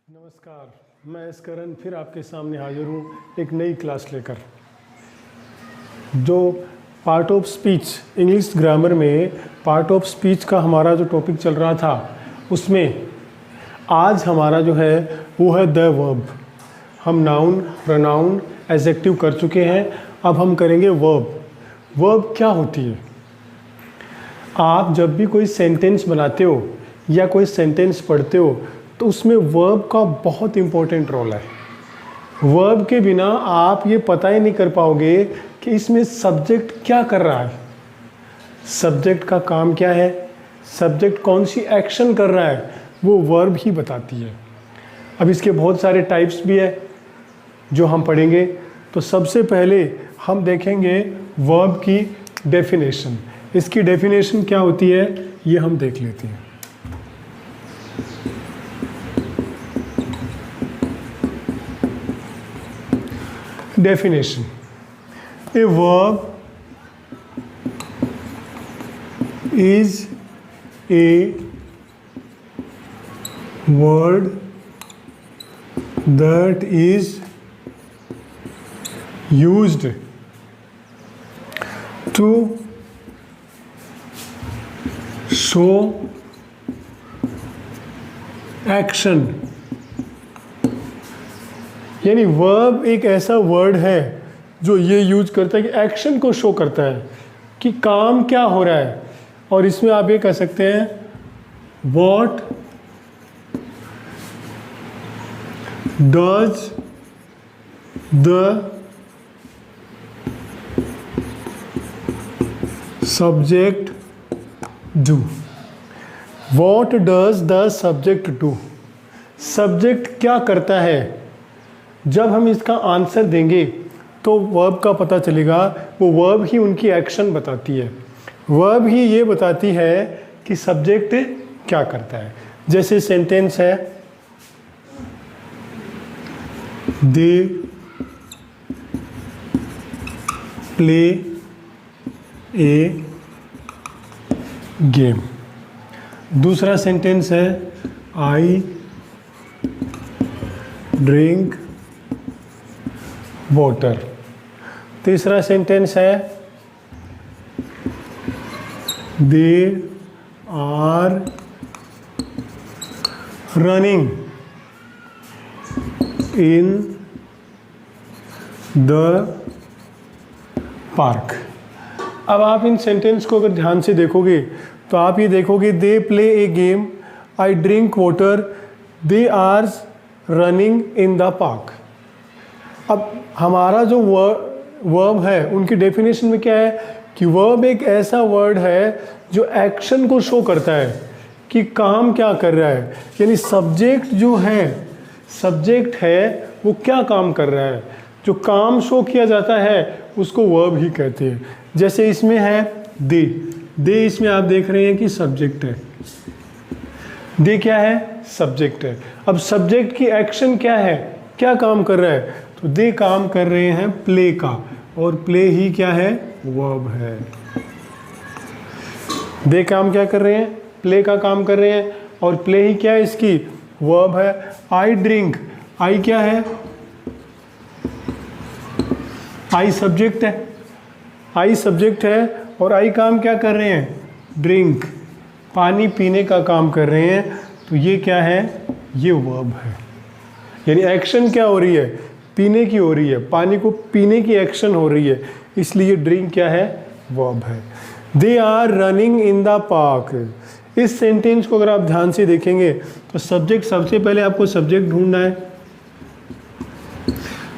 नमस्कार, मैं एस करण फिर आपके सामने हाजिर हूँ एक नई क्लास लेकर। जो part of speech, English grammar में पार्ट ऑफ स्पीच का हमारा जो टॉपिक चल रहा था, उसमें आज हमारा जो है वो है द वर्ब। हम नाउन, प्रोनाउन, एडजेक्टिव कर चुके हैं, अब हम करेंगे वर्ब। वर्ब क्या होती है? आप जब भी कोई सेंटेंस बनाते हो या कोई सेंटेंस पढ़ते हो तो उसमें वर्ब का बहुत इम्पोर्टेंट रोल है। वर्ब के बिना आप ये पता ही नहीं कर पाओगे कि इसमें सब्जेक्ट क्या कर रहा है, सब्जेक्ट का काम क्या है, सब्जेक्ट कौन सी एक्शन कर रहा है, वो वर्ब ही बताती है। अब इसके बहुत सारे टाइप्स भी है जो हम पढ़ेंगे। तो सबसे पहले हम देखेंगे वर्ब की डेफिनेशन। इसकी डेफिनेशन क्या होती है ये हम देख लेते हैं। Definition: a verb is a word that is used to show action। यानी वर्ब एक ऐसा वर्ड है जो ये यूज करता है कि एक्शन को शो करता है कि काम क्या हो रहा है। और इसमें आप ये कह सकते हैं what does the subject do. What does the subject do, subject क्या करता है। जब हम इसका आंसर देंगे तो वर्ब का पता चलेगा, वो वर्ब ही उनकी एक्शन बताती है। वर्ब ही ये बताती है कि सब्जेक्ट क्या करता है। जैसे सेंटेंस है दे प्ले ए गेम। दूसरा सेंटेंस है आई ड्रिंक वाटर। तीसरा सेंटेंस है they are running in the park. अब आप इन सेंटेंस को अगर ध्यान से देखोगे तो आप ये देखोगे they play a game, I drink water, they are running in the park. अब हमारा जो वर्ब है उनकी डेफिनेशन में क्या है कि वर्ब एक ऐसा वर्ड है जो एक्शन को शो करता है कि काम क्या कर रहा है। यानी सब्जेक्ट जो है, सब्जेक्ट है वो क्या काम कर रहा है, जो काम शो किया जाता है उसको वर्ब ही कहते हैं। जैसे इसमें है दे, दे इसमें आप देख रहे हैं कि सब्जेक्ट है। दे क्या है? सब्जेक्ट है। अब सब्जेक्ट की एक्शन क्या है, क्या काम कर रहा है? तो दे काम कर रहे हैं प्ले का, और प्ले ही क्या है? वर्ब है। दे काम क्या कर रहे हैं? प्ले का काम कर रहे हैं, और प्ले ही क्या है? इसकी वर्ब है। आई ड्रिंक, आई क्या है? आई सब्जेक्ट है, आई सब्जेक्ट है, और आई काम क्या कर रहे हैं? ड्रिंक, पानी पीने का काम कर रहे हैं। तो ये क्या है? ये वर्ब है। यानी एक्शन क्या हो रही है? पीने की हो रही है, पानी को पीने की एक्शन हो रही है, इसलिए ड्रिंक क्या है? वर्ब है। They are running in the park. इस सेंटेंस को अगर आप ध्यान से देखेंगे तो सब्जेक्ट, सबसे पहले आपको सब्जेक्ट ढूंढना है।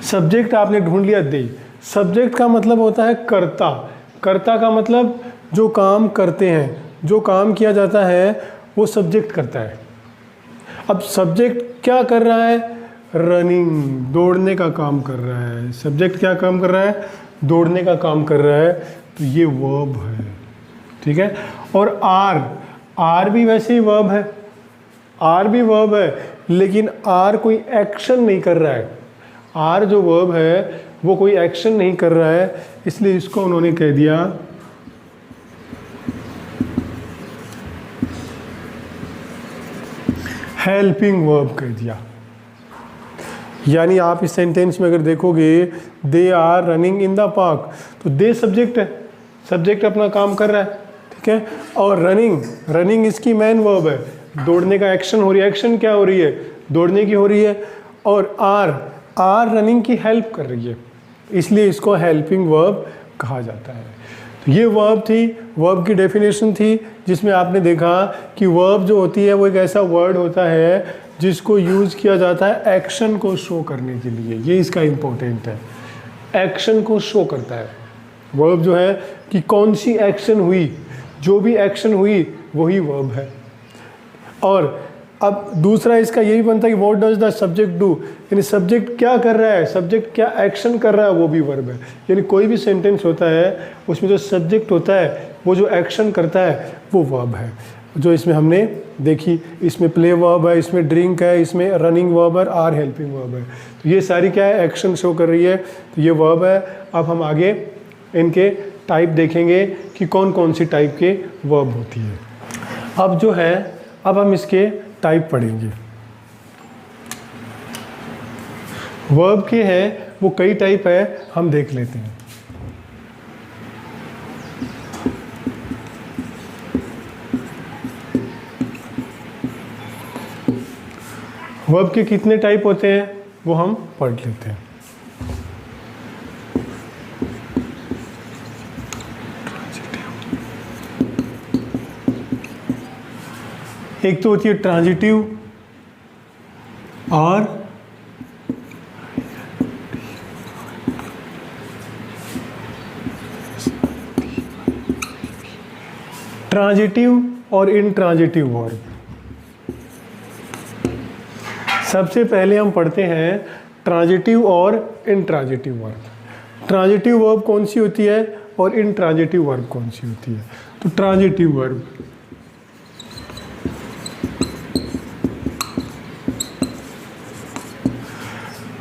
सब्जेक्ट आपने ढूंढ लिया, दे। सब्जेक्ट का मतलब होता है कर्ता। कर्ता का मतलब जो काम करते हैं, जो काम किया जाता है वो सब्जेक्ट करता है। अब सब्जेक्ट क्या कर रहा है? रनिंग, दौड़ने का काम कर रहा है। सब्जेक्ट क्या काम कर रहा है? दौड़ने का काम कर रहा है। तो ये वर्ब है, ठीक है। और आर, आर भी वैसे ही वर्ब है। आर भी वर्ब है, लेकिन आर कोई एक्शन नहीं कर रहा है। आर जो वर्ब है वो कोई एक्शन नहीं कर रहा है, इसलिए इसको उन्होंने कह दिया हेल्पिंग वर्ब कह दिया। यानी आप इस सेंटेंस में अगर देखोगे they are running in the park, तो दे सब्जेक्ट है, सब्जेक्ट अपना काम कर रहा है, ठीक है। और रनिंग, रनिंग इसकी मेन वर्ब है, दौड़ने का एक्शन हो रही है, एक्शन क्या हो रही है, दौड़ने की हो रही है। और आर, आर रनिंग की हेल्प कर रही है, इसलिए इसको हेल्पिंग वर्ब कहा जाता है। तो ये वर्ब थी, वर्ब की डेफिनेशन थी, जिसमें आपने देखा कि वर्ब जो होती है वो एक ऐसा वर्ड होता है जिसको यूज़ किया जाता है एक्शन को शो करने के लिए। ये इसका इम्पोर्टेंट है, एक्शन को शो करता है वर्ब जो है कि कौन सी एक्शन हुई, जो भी एक्शन हुई वही वर्ब है। और अब दूसरा इसका यही बनता है कि what does the subject do, यानी सब्जेक्ट क्या कर रहा है, सब्जेक्ट क्या एक्शन कर रहा है, वो भी वर्ब है। यानी कोई भी सेंटेंस होता है उसमें जो सब्जेक्ट होता है वो जो एक्शन करता है वो वर्ब है। जो इसमें हमने देखी, इसमें प्ले वर्ब है, इसमें ड्रिंक है, इसमें रनिंग वर्ब है, आर हेल्पिंग वर्ब है। तो ये सारी क्या है, एक्शन शो कर रही है, तो ये वर्ब है। अब हम आगे इनके टाइप देखेंगे कि कौन कौन सी टाइप के वर्ब होती है। अब जो है, अब हम इसके टाइप पढ़ेंगे। वर्ब के हैं वो कई टाइप है, हम देख लेते हैं। वर्ब के कितने टाइप होते हैं वो हम पढ़ लेते हैं। एक तो होती है ट्रांजिटिव और ट्रांजिटिव और इनट्रांजिटिव वर्ब। सबसे पहले हम पढ़ते हैं ट्रांजिटिव और इनट्रांजिटिव वर्ब। ट्रांजिटिव वर्ब कौन सी होती है और इनट्रांजिटिव वर्ब कौन सी होती है। तो ट्रांजिटिव वर्ब,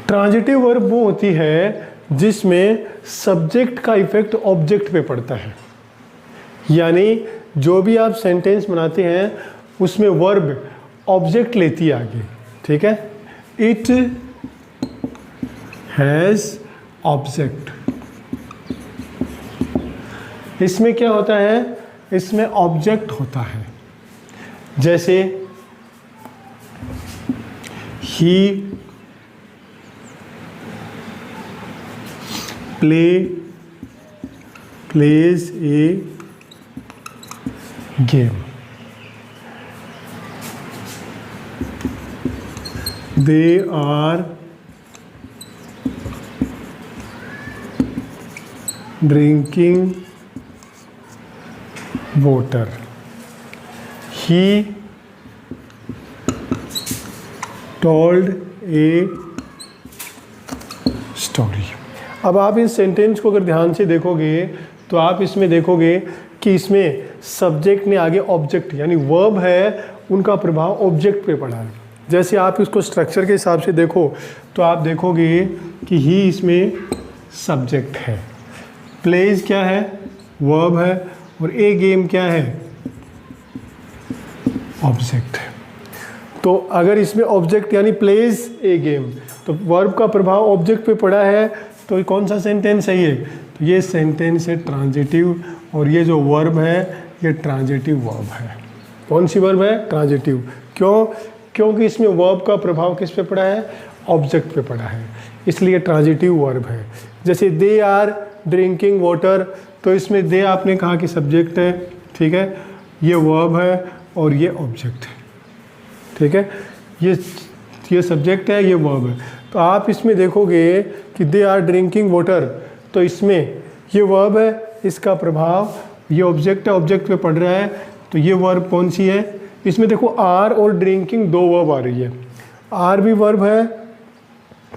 ट्रांजिटिव वर्ब वो होती है जिसमें सब्जेक्ट का इफेक्ट ऑब्जेक्ट पे पड़ता है। यानी जो भी आप सेंटेंस बनाते हैं उसमें वर्ब ऑब्जेक्ट लेती है आगे, ठीक है। इट हैज़ ऑब्जेक्ट, इसमें क्या होता है, इसमें ऑब्जेक्ट होता है। जैसे ही plays a game, they are drinking water, he told a story। अब आप इस सेंटेंस को अगर ध्यान से देखोगे तो आप इसमें देखोगे कि इसमें सब्जेक्ट ने आगे ऑब्जेक्ट, यानी वर्ब है उनका प्रभाव ऑब्जेक्ट पे पड़ा है। जैसे आप इसको स्ट्रक्चर के हिसाब से देखो तो आप देखोगे कि ही इसमें सब्जेक्ट है, प्लेज क्या है, वर्ब है, और ए गेम क्या है, ऑब्जेक्ट है। तो अगर इसमें ऑब्जेक्ट यानी प्लेज ए गेम, तो वर्ब का प्रभाव ऑब्जेक्ट पे पड़ा है, तो ये कौन सा सेंटेंस है ये, तो ये सेंटेंस है ट्रांजिटिव, और ये जो वर्ब है ये ट्रांजिटिव वर्ब है। कौन सी वर्ब है, ट्रांजिटिव। क्यों, क्योंकि इसमें वर्ब का प्रभाव किस पे पड़ा है, ऑब्जेक्ट पे पड़ा है, इसलिए ट्रांजिटिव वर्ब है। जैसे दे आर ड्रिंकिंग वाटर, तो इसमें दे आपने कहा कि सब्जेक्ट है, ठीक है, ये वर्ब है और ये ऑब्जेक्ट है, ठीक है, ये सब्जेक्ट है, ये वर्ब है। तो आप इसमें देखोगे कि दे आर ड्रिंकिंग वाटर, तो इसमें ये वर्ब है, इसका प्रभाव ये ऑब्जेक्ट है, ऑब्जेक्ट पे पड़ रहा है, तो ये वर्ब कौन सी है, इसमें देखो आर और ड्रिंकिंग दो वर्ब आ रही है, आर भी वर्ब है,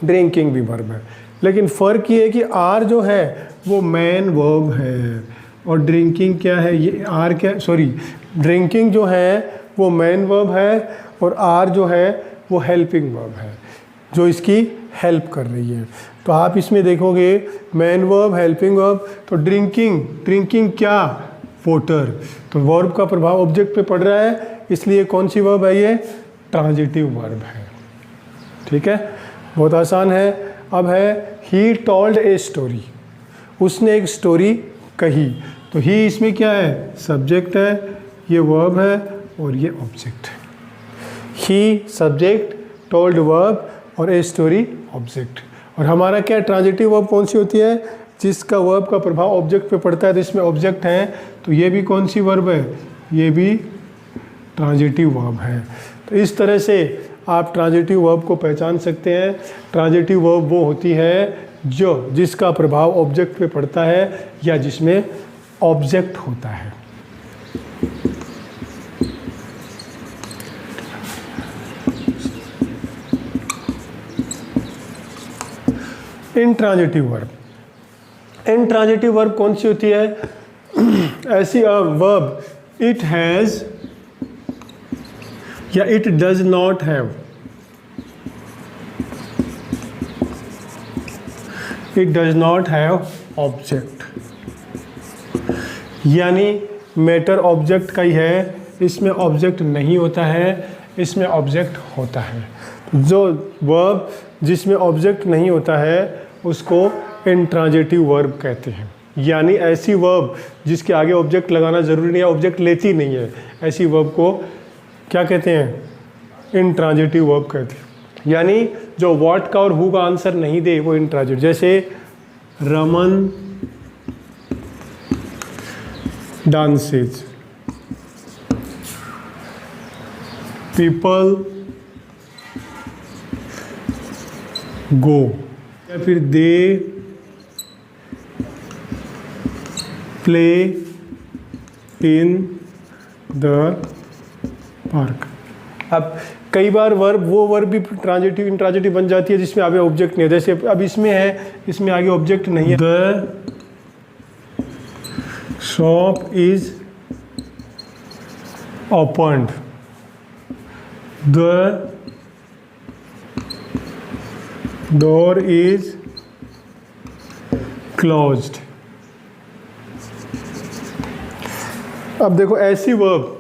ड्रिंकिंग भी वर्ब है, लेकिन फ़र्क ये है कि आर जो है वो मेन वर्ब है और ड्रिंकिंग क्या है, ये आर क्या, सॉरी, ड्रिंकिंग जो है वो मेन वर्ब है और आर जो है वो हेल्पिंग वर्ब है जो इसकी हेल्प कर रही है। तो आप इसमें देखोगे मेन वर्ब, हेल्पिंग वर्ब, तो ड्रिंकिंग क्या, वाटर, तो वर्ब का प्रभाव ऑब्जेक्ट पे पड़ रहा है, इसलिए कौन सी वर्ब है, ये ट्रांजिटिव वर्ब है, ठीक है। बहुत आसान है। अब है ही टोल्ड ए स्टोरी, उसने एक स्टोरी कही। तो ही इसमें क्या है, सब्जेक्ट है, ये वर्ब है और ये ऑब्जेक्ट है। ही सब्जेक्ट, टोल्ड वर्ब और ए स्टोरी ऑब्जेक्ट। और हमारा क्या ट्रांजिटिव वर्ब कौन सी होती है, जिसका वर्ब का प्रभाव ऑब्जेक्ट पे पड़ता है, तो इसमें ऑब्जेक्ट है, तो ये भी कौन सी वर्ब है, ये भी ट्रांजिटिव वर्ब है। तो इस तरह से आप ट्रांजिटिव वर्ब को पहचान सकते हैं। ट्रांजिटिव वर्ब वो होती है जिसका प्रभाव ऑब्जेक्ट पे पड़ता है या जिसमें ऑब्जेक्ट होता है। इंट्रांजिटिव वर्ब, इंट्रांजिटिव वर्ब कौन सी होती है, ऐसी वर्ब इट हैज़ या it does not have, it does not have object, यानी मैटर ऑब्जेक्ट का ही है, इसमें ऑब्जेक्ट नहीं होता है, इसमें ऑब्जेक्ट होता है। जो वर्ब जिसमें ऑब्जेक्ट नहीं होता है उसको इंट्रांजिटिव वर्ब कहते हैं। यानी ऐसी वर्ब जिसके आगे ऑब्जेक्ट लगाना ज़रूरी नहीं है, ऑब्जेक्ट लेती नहीं है, ऐसी वर्ब को क्या कहते हैं, इंट्रांजिटिव वर्ब कहते हैं। यानी जो व्हाट का और हु का आंसर नहीं दे वो इंट्रांजिटिव। जैसे रमन डांसेज, पीपल गो, या फिर they play in the park. अब कई बार वर्ब वो वर्ब भी ट्रांजिटिव इंट्रांजिटिव बन जाती है जिसमें आगे ऑब्जेक्ट नहीं है। जैसे अब इसमें है, इसमें आगे ऑब्जेक्ट नहीं है। The shop is opened, the door is closed. अब देखो ऐसी वर्ब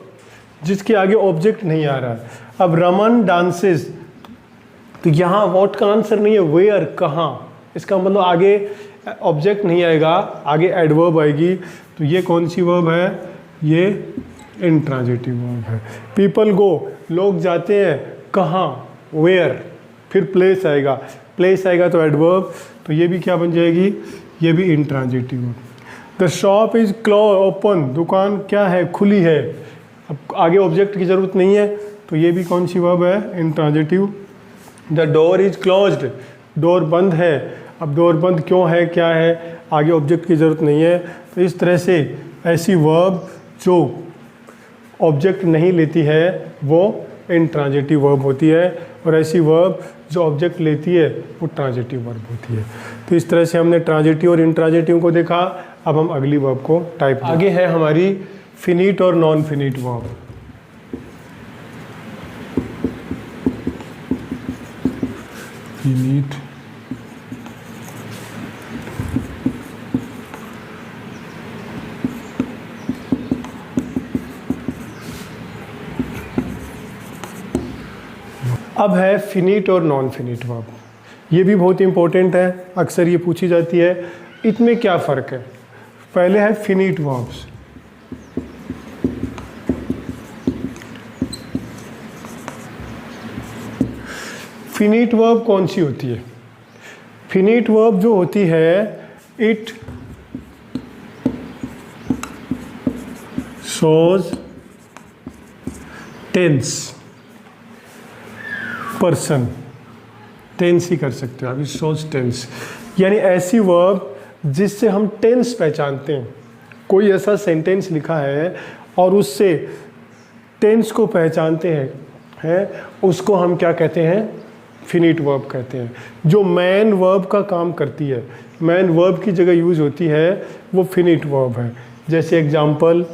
जिसके आगे ऑब्जेक्ट नहीं आ रहा है। अब रमन डांसेस, तो यहाँ व्हाट का आंसर नहीं है, वेयर कहाँ, इसका मतलब आगे ऑब्जेक्ट नहीं आएगा, आगे एडवर्ब आएगी। तो ये कौन सी वर्ब है, ये इंट्रांजिटिव वर्ब है। पीपल गो, लोग जाते हैं कहाँ, वेयर, फिर प्लेस आएगा, प्लेस आएगा तो एडवर्ब, तो ये भी क्या बन जाएगी, ये भी intransitive verb. The shop is open, दुकान क्या है, खुली है। अब आगे ऑब्जेक्ट की ज़रूरत नहीं है, तो ये भी कौन सी वर्ब है, intransitive. The door is closed, door बंद है। अब डोर बंद क्यों है, क्या है, आगे ऑब्जेक्ट की ज़रूरत नहीं है। तो इस तरह से ऐसी वर्ब जो ऑब्जेक्ट नहीं लेती है वो इंट्रांजिटिव वर्ब होती है, और ऐसी वर्ब जो ऑब्जेक्ट लेती है वो ट्रांजिटिव वर्ब होती है। तो इस तरह से हमने ट्रांजिटिव और इंट्रांजिटिव को देखा। अब हम अगली वर्ब को टाइप आगे है हमारी फिनिट और नॉन फिनिट वर्ब। फिनिट अब है फिनिट और नॉन फिनिट वर्ब। ये भी बहुत इंपॉर्टेंट है, अक्सर ये पूछी जाती है। इनमें क्या फ़र्क है, पहले है फिनिट वर्ब्स। फिनिट वर्ब कौन सी होती है, फिनिट वर्ब जो होती है it shows tense, person, tense ही कर सकते हो आप, इट शोज टेंस। यानी ऐसी वर्ब जिससे हम टेंस पहचानते हैं। कोई ऐसा सेंटेंस लिखा है और उससे टेंस को पहचानते हैं उसको हम क्या कहते हैं, फिनिट वर्ब कहते हैं। जो मैन वर्ब का काम करती है, मैन वर्ब की जगह यूज होती है, वो फिनिट वर्ब है। जैसे example,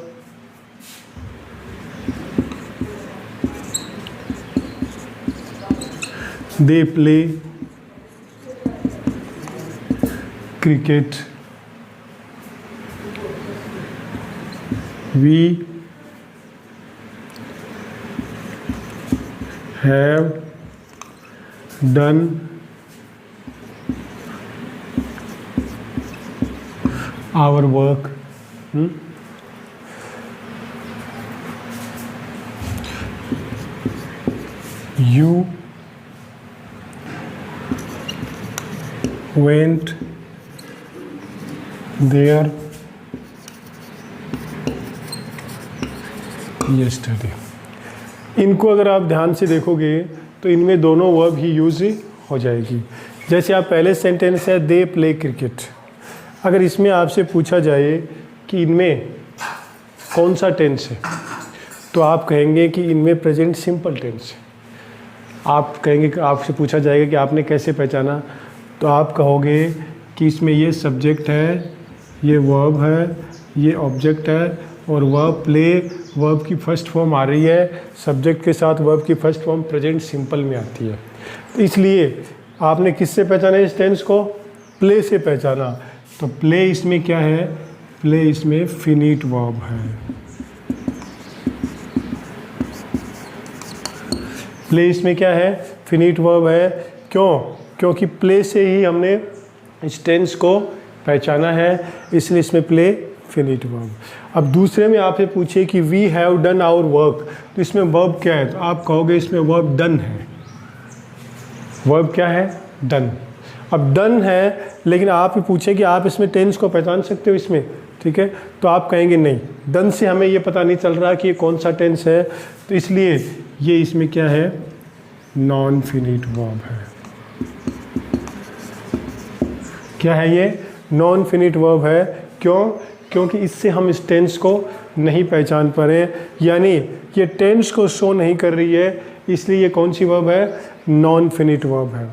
they play cricket, we have done our work, you went there yesterday। इनको अगर आप ध्यान से देखोगे तो इनमें दोनों वर्ब ही यूज हो जाएगी। जैसे आप पहले सेंटेंस है दे प्ले क्रिकेट, अगर इसमें आपसे पूछा जाए कि इनमें कौन सा टेंस है तो आप कहेंगे कि इनमें प्रेजेंट सिंपल टेंस है। आप कहेंगे कि आपसे पूछा जाएगा कि आपने कैसे पहचाना, तो आप कहोगे कि इसमें ये सब्जेक्ट है, ये वर्ब है, ये ऑब्जेक्ट है और वर्ब प्ले, वर्ब की फर्स्ट फॉर्म आ रही है, सब्जेक्ट के साथ वर्ब की फर्स्ट फॉर्म प्रेजेंट सिंपल में आती है। तो इसलिए आपने किससे पहचाना इस टेंस को? प्ले से पहचाना। तो प्ले इसमें क्या है? प्ले इसमें फिनिट वर्ब है। प्ले इसमें क्या है? फिनिट वर्ब है। क्यों? क्योंकि प्ले से ही हमने इस टेंस को पहचाना है, इसलिए इसमें प्ले फिनिट वर्ब। अब दूसरे में आपसे पूछे कि we have done our work, तो इसमें वर्ब क्या है? तो आप कहोगे इसमें वर्ब डन है। वर्ब क्या है? डन। अब डन है, लेकिन आप ही पूछे कि आप इसमें टेंस को पहचान सकते हो इसमें, ठीक है, तो आप कहेंगे नहीं, डन से हमें ये पता नहीं चल रहा कि ये कौन सा टेंस है, तो इसलिए ये इसमें क्या है? नॉन फिनिट वर्ब है। क्या है ये? नॉन फिनिट वर्ब है। क्यों? क्योंकि इससे हम इस टेंस को नहीं पहचान पा रहे हैं, यानी ये टेंस को शो नहीं कर रही है, इसलिए ये कौन सी वर्ब है? नॉन फिनिट वर्ब है।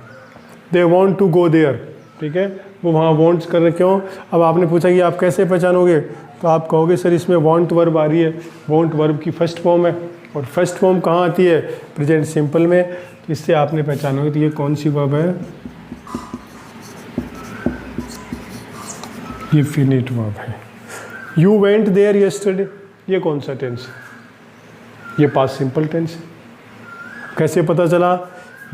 They want to go there, ठीक है, वो वहाँ वॉन्ट्स कर रहे। क्यों? अब आपने पूछा कि आप कैसे पहचानोगे, तो आप कहोगे सर इसमें वॉन्ट वर्ब आ रही है, वॉन्ट वर्ब की फर्स्ट फॉर्म है और फर्स्ट फॉर्म कहाँ आती है? प्रेजेंट सिंपल में। तो इससे आपने पहचानोगे तो ये कौन सी वर्ब है? ये फिनिट वर्ब है। यू वेंट देयर यस्टरडे, ये कौन सा टेंस है? ये पास्ट सिंपल टेंस है। कैसे पता चला?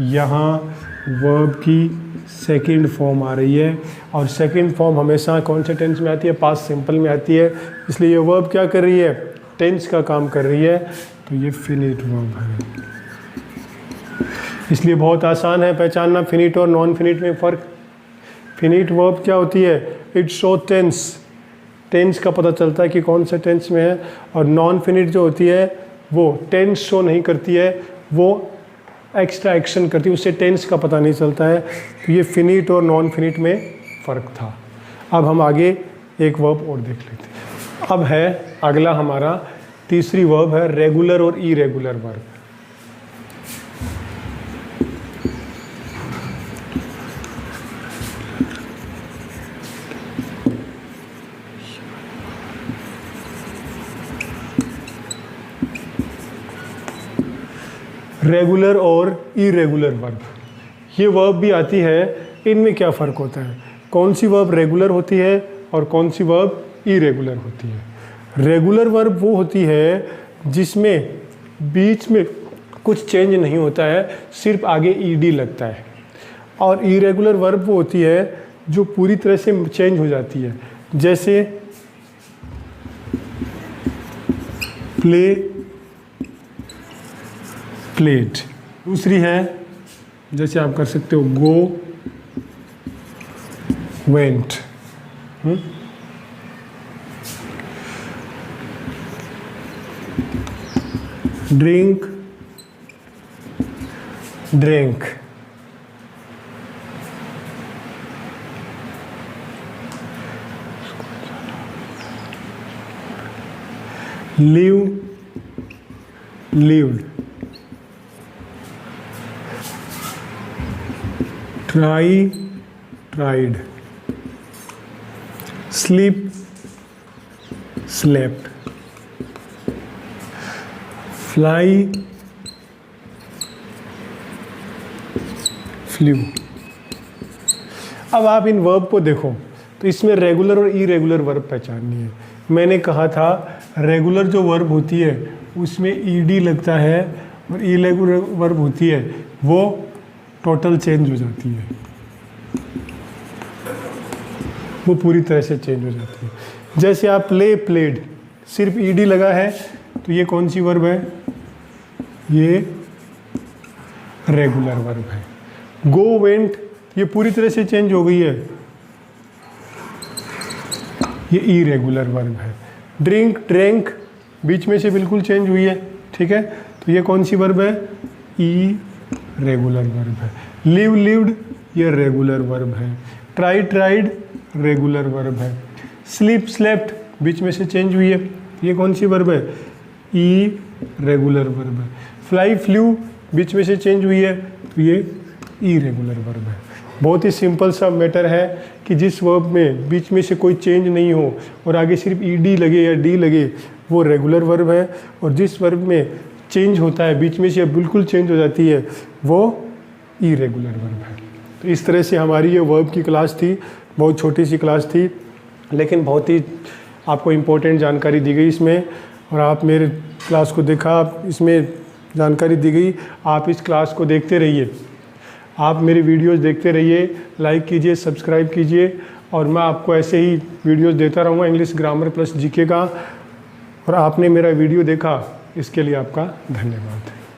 यहाँ वर्ब की सेकंड फॉर्म आ रही है और सेकंड फॉर्म हमेशा कौन से टेंस में आती है? पास्ट सिंपल में आती है, इसलिए ये वर्ब क्या कर रही है? टेंस का काम कर रही है, तो ये फिनिट वर्ब है। इसलिए बहुत आसान है पहचानना फिनिट और नॉन फिनिट में फ़र्क। फिनिट वर्ब क्या होती है? इट शो टेंस, टेंस का पता चलता है कि कौन सा टेंस में है, और नॉन फिनिट जो होती है वो टेंस शो नहीं करती है, वो एक्स्ट्रा एक्शन करती है, उससे टेंस का पता नहीं चलता है। तो ये फिनिट और नॉन फिनिट में फ़र्क था। अब हम आगे एक वर्ब और देख लेते हैं। अब है अगला हमारा तीसरी वर्ब है रेगुलर और इरेगुलर वर्ब। रेगुलर और इरेगुलर वर्ब, ये वर्ब भी आती है, इनमें क्या फ़र्क होता है? कौन सी वर्ब रेगुलर होती है और कौन सी वर्ब इरेगुलर होती है? रेगुलर वर्ब वो होती है जिसमें बीच में कुछ चेंज नहीं होता है, सिर्फ आगे ईडी लगता है, और इरेगुलर वर्ब वो होती है जो पूरी तरह से चेंज हो जाती है, जैसे प्ले, प्लेट। दूसरी है जैसे आप कर सकते हो go, went. Drink, drink. Live, lived. Try, tried. Sleep, slept. Fly, flew. अब आप इन वर्ब को देखो तो इसमें रेगुलर और इरेगुलर वर्ब पहचाननी है। मैंने कहा था रेगुलर जो वर्ब होती है उसमें ईडी लगता है, और इरेगुलर वर्ब होती है वो टोटल चेंज हो जाती है। वो पूरी तरह से चेंज हो जाती है। जैसे आप प्ले, प्लेड, सिर्फ ईडी लगा है तो ये कौन सी वर्ब है? ये रेगुलर वर्ब है। गो, वेंट, ये पूरी तरह से चेंज हो गई है, ये इरेगुलर वर्ब है। ड्रिंक, ड्रैंक, बीच में से बिल्कुल चेंज हुई है, ठीक है, तो ये कौन सी वर्ब है? इरेगुलर वर्ब है। लिव, लिव्ड, ये रेगुलर वर्ब है। ट्राई, ट्राइड, रेगुलर वर्ब है। स्लीप, स्लेप्ट, बीच में से चेंज हुई है, ये कौन सी वर्ब है? इरेगुलर वर्ब है। फ्लाई, फ्लू, बीच में से चेंज हुई है, तो ये इरेगुलर वर्ब है। बहुत ही सिंपल सा मैटर है कि जिस वर्ब में बीच में से कोई चेंज नहीं हो और आगे सिर्फ ईडी लगे या डी लगे, वो रेगुलर वर्ब है, और जिस वर्ब में चेंज होता है, बीच में से बिल्कुल चेंज हो जाती है, वो इरेगुलर वर्ब है। तो इस तरह से हमारी ये वर्ब की क्लास थी, बहुत छोटी सी क्लास थी, लेकिन बहुत ही आपको इम्पोर्टेंट जानकारी दी गई इसमें, और आप मेरे क्लास को देखा, आप इसमें जानकारी दी गई, आप इस क्लास को देखते रहिए, आप मेरी वीडियोस देखते रहिए, लाइक कीजिए, सब्सक्राइब कीजिए, और मैं आपको ऐसे ही वीडियोस देता रहूँगा इंग्लिश ग्रामर प्लस जीके का। और आपने मेरा वीडियो देखा, इसके लिए आपका धन्यवाद।